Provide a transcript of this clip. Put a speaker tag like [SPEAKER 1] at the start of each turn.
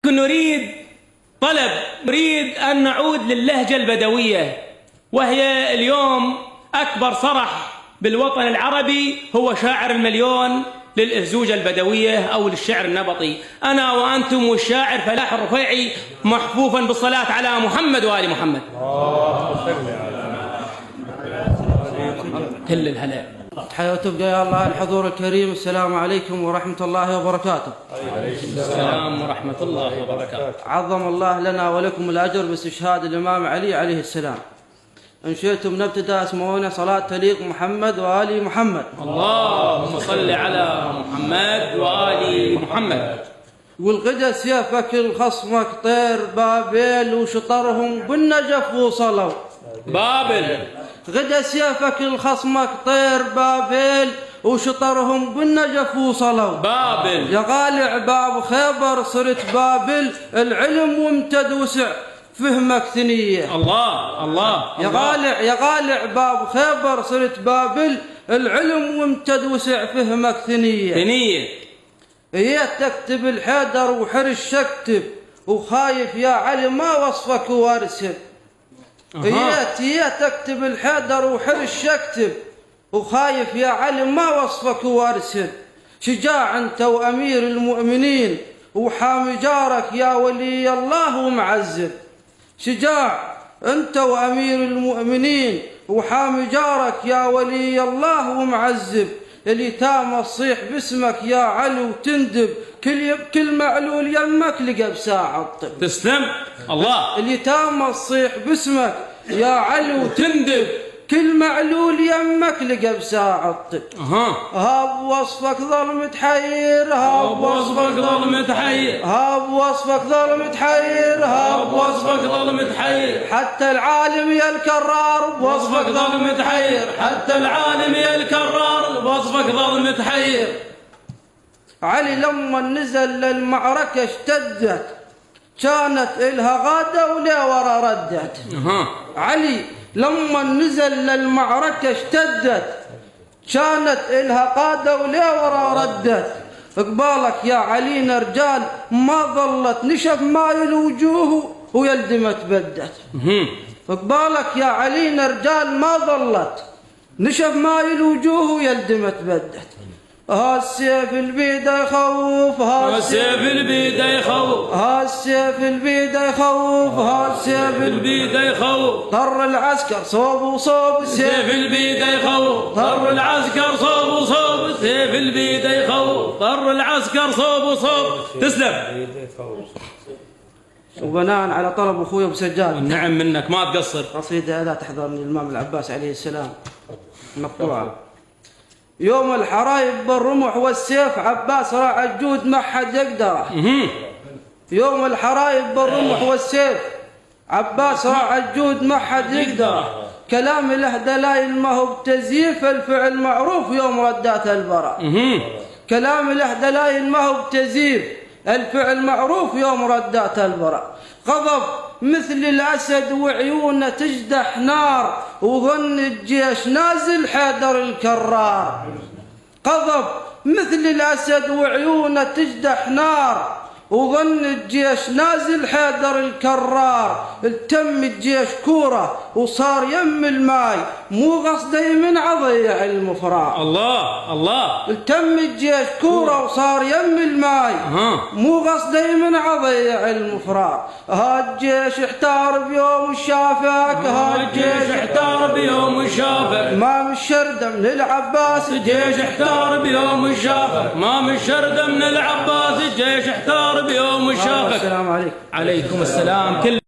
[SPEAKER 1] نريد أن نعود للهجة البدوية، وهي اليوم أكبر صرح بالوطن العربي هو شاعر المليون للأهزوجة البدوية أو للشعر النبطي. أنا وأنتم والشاعر فلاح الرفيعي محفوفا بالصلاة على محمد وآل محمد. كل الهلا.
[SPEAKER 2] حياتك يا الله الحضور الكريم. السلام عليكم ورحمة الله وبركاته.
[SPEAKER 1] السلام ورحمة الله وبركاته.
[SPEAKER 2] عظم الله لنا ولكم الأجر باستشهاد الإمام علي عليه السلام. إن شئتم نبتدأ اسمعونا صلاة تليق محمد وآل محمد.
[SPEAKER 1] اللهم صل على محمد وآل محمد.
[SPEAKER 2] والغدا سيفك الخصمك طير بابل وشطرهم بالنجف وصلوا.
[SPEAKER 1] بابل.
[SPEAKER 2] غدا سيفك الخصمك طير بابل وشطرهم بالنجف وصلوا.
[SPEAKER 1] بابل.
[SPEAKER 2] يا غالع باب خيبر صرت بابل العلم وامتد وسع فهمك ثنية.
[SPEAKER 1] الله الله.
[SPEAKER 2] يا غالع باب خيبر صرت بابل العلم وامتد وسع فهمك ثنية. هي تكتب الحيدر وحرش تكتب وخايف يا علي ما وصفك وارسل. هي تكتب الحيدر وحرش يكتب وخايف يا علي ما وصفك وارسل. شجاع انت وامير المؤمنين وحامي جارك يا ولي الله ومعزل. شجاع انت وامير المؤمنين وحامي جارك يا ولي الله ومعزب. اليتامى تصيح باسمك يا علي وتندب كل معلول يمك لقى بساعة الطب.
[SPEAKER 1] تسلم الله.
[SPEAKER 2] اليتامى تصيح باسمك يا علي وتندب كل معلول يمك لقى بساعة الطب. هاب وصفك ظلم تحير. هاب وصفك ظلم تحير. هاب وصفك ظلم تحير. هاب وصفك ظلم تحير. حتى العالم يا الكرار بوصفك ظلم تحير. حتى العالم يا الكرار بوصفك ظلم تحير. علي لما نزل للمعركة اشتدت كانت إلها غادة ولا ورا ردت. علي لما نزل للمعركة اشتدت كانت إلها قادة ولا ورا ردت. اقبالك يا علينا رجال ما ظلت نشف ماي الوجوه ويلدمت بدت. اقبالك يا علينا رجال ما ظلت نشف ماي الوجوه ويلدمت بدت. هالسيف البيد يخوف.
[SPEAKER 1] هالسيف البيد يخوف.
[SPEAKER 2] هالسيف البيد يخوف. هالسيف البيد يخوف. طر العسكر صوب وصوب.
[SPEAKER 1] سيف البيد يخوف. طر العسكر صوب وصوب. سيف البيد يخوف. طر العسكر صوب وصوب. تسلم.
[SPEAKER 2] وبناء على طلب اخوي ابو سجاد.
[SPEAKER 1] نعم منك ما تقصر.
[SPEAKER 2] قصيده لا تحضرني الامام العباس عليه السلام مقطوعه. يوم الحرايب بالرمح والسيف عباس راعى الجود ما حد يقدره. يوم الحرايب بالرمح والسيف عباس راعى الجود ما حد يقدره. كلام له دلايل ما هو بتزييف الفعل معروف يوم ردات البراء. كلام له دلايل ما هو بتزييف الفعل معروف يوم ردات البراء. غضب مثل الأسد وعيونه تجدح نار وظن الجيش نازل حيدر الكرار. غضب مثل الأسد وعيونه تجدح نار وظن الجيش نازل حيدر الكرار. التم الجيش كورة وصار يم الماي مو قصدي من عضيع المفرار.
[SPEAKER 1] الله الله.
[SPEAKER 2] التم الجيش كورة وصار يم الماي مو قصدي من عضيع المفرار. هالجيش احتار بيوم شافك.
[SPEAKER 1] هالجيش احتار بيوم شافك.
[SPEAKER 2] امام الشردة من العباس.
[SPEAKER 1] الجيش احتار بيوم شافك. امام الشردة من العباس. الجيش احتار بيوم شافك.
[SPEAKER 2] السلام عليكم.
[SPEAKER 1] عليكم السلام. كل